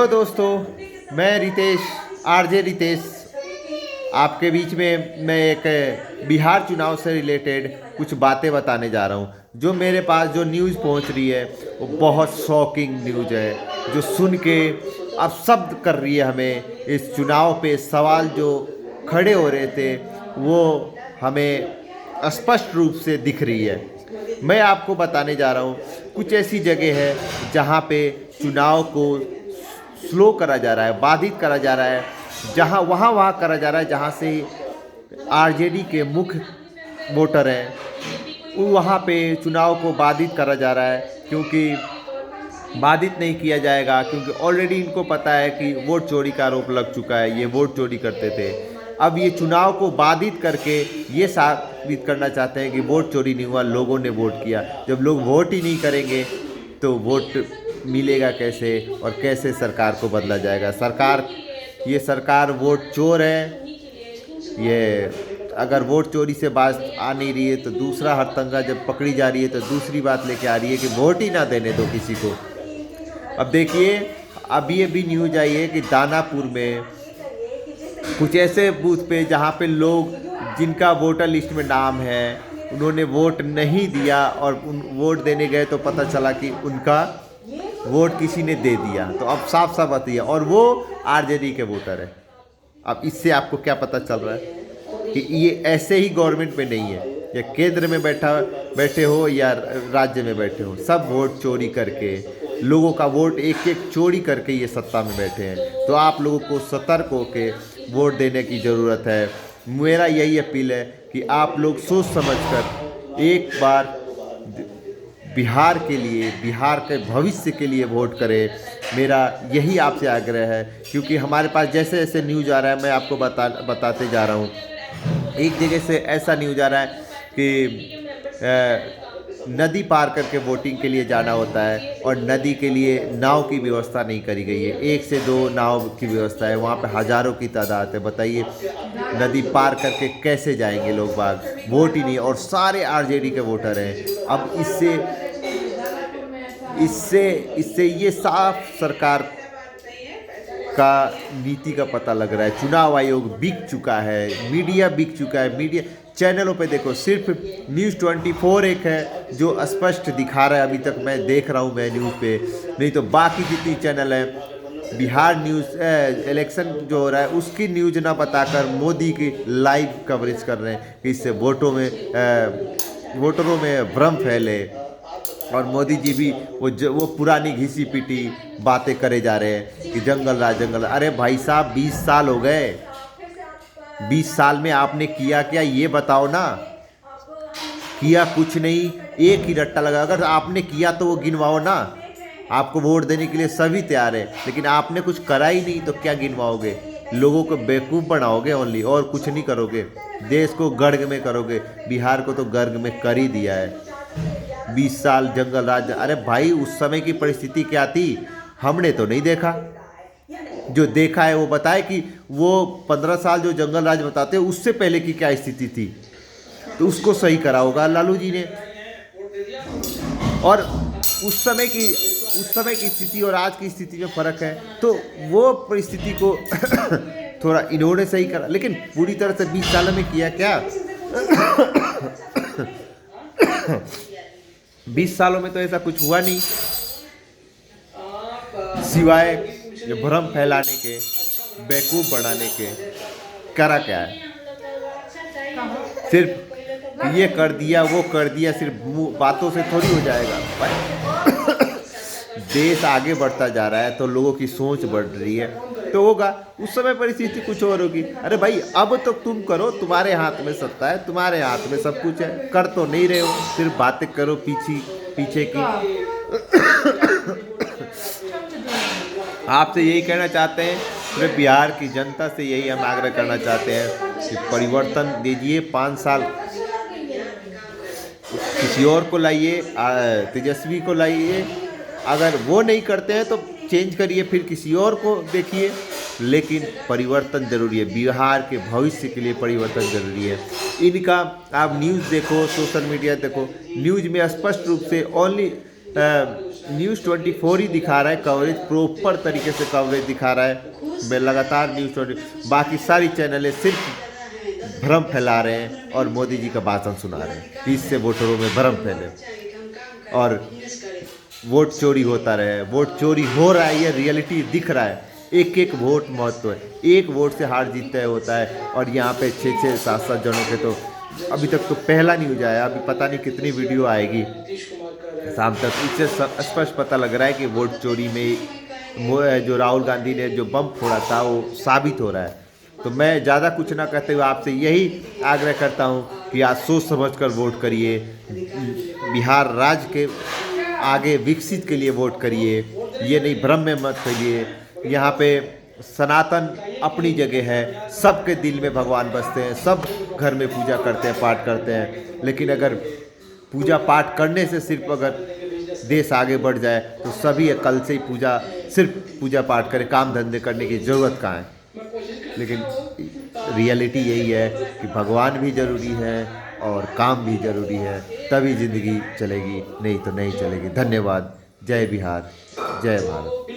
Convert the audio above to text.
दोस्तों, मैं रितेश, आरजे रितेश, आपके बीच में मैं एक बिहार चुनाव से रिलेटेड कुछ बातें बताने जा रहा हूँ। जो मेरे पास जो न्यूज़ पहुँच रही है वो बहुत शॉकिंग न्यूज़ है, जो सुन के अब शब्द कर रही है हमें। इस चुनाव पे सवाल जो खड़े हो रहे थे वो हमें स्पष्ट रूप से दिख रही है। मैं आपको बताने जा रहा हूँ, कुछ ऐसी जगह है जहाँ पे चुनाव को स्लो करा जा रहा है, बाधित करा जा रहा है, जहाँ वहाँ करा जा रहा है जहाँ से आरजेडी के मुख्य वोटर हैं, वहाँ पे चुनाव को बाधित करा जा रहा है। क्योंकि बाधित नहीं किया जाएगा, क्योंकि ऑलरेडी इनको पता है कि वोट चोरी का आरोप लग चुका है, ये वोट चोरी करते थे। अब ये चुनाव को बाधित करके ये साबित करना चाहते हैं कि वोट चोरी नहीं हुआ, लोगों ने वोट किया। जब लोग वोट ही नहीं करेंगे तो वोट मिलेगा कैसे और कैसे सरकार को बदला जाएगा। ये सरकार वोट चोर है। ये अगर वोट चोरी से बात आ नहीं रही है तो दूसरा हरतंगा जब पकड़ी जा रही है तो दूसरी बात लेके आ रही है कि वोट ही ना देने दो किसी को। अब देखिए, अभी न्यूज आई है कि दानापुर में कुछ ऐसे बूथ पे जहाँ पे लोग जिनका वोटर लिस्ट में नाम है उन्होंने वोट नहीं दिया और वोट देने गए तो पता चला कि उनका वोट किसी ने दे दिया। तो अब साफ साफ बात है, और वो आरजेडी के वोटर है। अब इससे आपको क्या पता चल रहा है कि ये ऐसे ही गवर्नमेंट में नहीं है, या केंद्र में बैठे हो या राज्य में बैठे हो, सब वोट चोरी करके, लोगों का वोट एक एक चोरी करके ये सत्ता में बैठे हैं। तो आप लोगों को सतर्क होकर वोट देने की ज़रूरत है। मेरा यही अपील है कि आप लोग सोच समझकर एक बार बिहार के लिए, बिहार के भविष्य के लिए वोट करें। मेरा यही आपसे आग्रह है, क्योंकि हमारे पास जैसे जैसे न्यूज़ आ रहा है मैं आपको बताते जा रहा हूँ। एक जगह से ऐसा न्यूज़ आ रहा है कि नदी पार करके वोटिंग के लिए जाना होता है और नदी के लिए नाव की व्यवस्था नहीं करी गई है। 1 से 2 नाव की व्यवस्था है, वहाँ पे हज़ारों की तादाद है। बताइए नदी पार करके कैसे जाएंगे लोग बाग, वोट ही नहीं, और सारे आरजेडी के वोटर हैं। अब इससे ये साफ सरकार का नीति का पता लग रहा है। चुनाव आयोग बिक चुका है, मीडिया बिक चुका है। मीडिया चैनलों पे देखो, सिर्फ न्यूज़ 24 एक है जो स्पष्ट दिखा रहा है। अभी तक मैं देख रहा हूँ मैं न्यूज़ पे, नहीं तो बाकी जितनी चैनल है बिहार न्यूज़ इलेक्शन जो हो रहा है उसकी न्यूज़ ना बताकर मोदी की लाइव कवरेज कर रहे हैं कि इससे वोटरों में भ्रम फैले। और मोदी जी भी वो पुरानी घिसी पिटी बातें करे जा रहे हैं कि जंगल राज। अरे भाई साहब, 20 साल हो गए, 20 साल में आपने किया क्या ये बताओ ना। किया कुछ नहीं, एक ही रट्टा लगा। अगर आपने किया तो वो गिनवाओ ना। आपको वोट देने के लिए सभी तैयार है, लेकिन आपने कुछ करा ही नहीं तो क्या गिनवाओगे? लोगों को बेवकूफ़ बनाओगे ओनली, और कुछ नहीं करोगे। देश को गर्ग में करोगे, बिहार को तो गर्ग में कर ही दिया है। 20 साल जंगल राज। अरे भाई, उस समय की परिस्थिति क्या थी हमने तो नहीं देखा। जो देखा है वो बताए कि वो 15 साल जो जंगल राज बताते हैं उससे पहले की क्या स्थिति थी, तो उसको सही करा होगा लालू जी ने। और उस समय की स्थिति और आज की स्थिति में फ़र्क है, तो वो परिस्थिति को थोड़ा इन्होंने सही करा, लेकिन पूरी तरह से 20 सालों में किया क्या? 20 सालों में तो ऐसा कुछ हुआ नहीं, सिवाय ये भ्रम फैलाने के, बेवकूफ़ बनाने के। करा क्या है? सिर्फ ये कर दिया वो कर दिया, सिर्फ बातों से थोड़ी हो जाएगा। देश आगे बढ़ता जा रहा है तो लोगों की सोच बढ़ रही है, तो होगा। उस समय परिस्थिति कुछ और होगी। अरे भाई, अब तो तुम करो, तुम्हारे हाथ में सत्ता है, तुम्हारे हाथ में सब कुछ है। कर तो नहीं रहे हो, सिर्फ बातें करो पीछे की। आपसे यही कहना चाहते हैं, पूरे बिहार की जनता से यही हम आग्रह करना चाहते हैं कि परिवर्तन दीजिए। 5 साल किसी और को लाइए, तेजस्वी को लाइए। अगर वो नहीं करते हैं तो चेंज करिए, फिर किसी और को देखिए, लेकिन परिवर्तन जरूरी है। बिहार के भविष्य के लिए परिवर्तन जरूरी है। इनका आप न्यूज़ देखो, सोशल मीडिया देखो, न्यूज़ में स्पष्ट रूप से ओनली न्यूज़ 24 ही दिखा रहा है कवरेज, प्रॉपर तरीके से कवरेज दिखा रहा है। मैं लगातार न्यूज़ 24, बाकी सारी चैनलें सिर्फ भ्रम फैला रहे हैं और मोदी जी का भाषण सुना रहे हैं कि इससे वोटरों में भ्रम फैले और वोट चोरी होता रहे। वोट चोरी हो रहा है, ये रियलिटी दिख रहा है। एक एक वोट महत्व है, एक वोट से हार जीत तय होता है। और यहाँ पे 6-6, 7-7 जनों के तो अभी तक तो पहला न्यूज आया, अभी पता नहीं कितनी वीडियो आएगी शाम तक। इससे स्पष्ट पता लग रहा है कि वोट चोरी में जो राहुल गांधी ने जो बम फोड़ा था वो साबित हो रहा है। तो मैं ज़्यादा कुछ ना कहते हुए आपसे यही आग्रह करता हूँ कि आज सोच समझ कर वोट करिए, बिहार राज्य के आगे विकसित के लिए वोट करिए, ये नहीं भ्रम में मत फैलिए। यहाँ पे सनातन अपनी जगह है, सबके दिल में भगवान बसते हैं, सब घर में पूजा करते हैं, पाठ करते हैं। लेकिन अगर पूजा पाठ करने से सिर्फ अगर देश आगे बढ़ जाए तो सभी कल से ही सिर्फ पूजा पाठ करें, काम धंधे करने की ज़रूरत कहाँ है। लेकिन रियलिटी यही है कि भगवान भी ज़रूरी है और काम भी ज़रूरी है, तभी ज़िंदगी चलेगी, नहीं तो नहीं चलेगी। धन्यवाद। जय बिहार, जय भारत।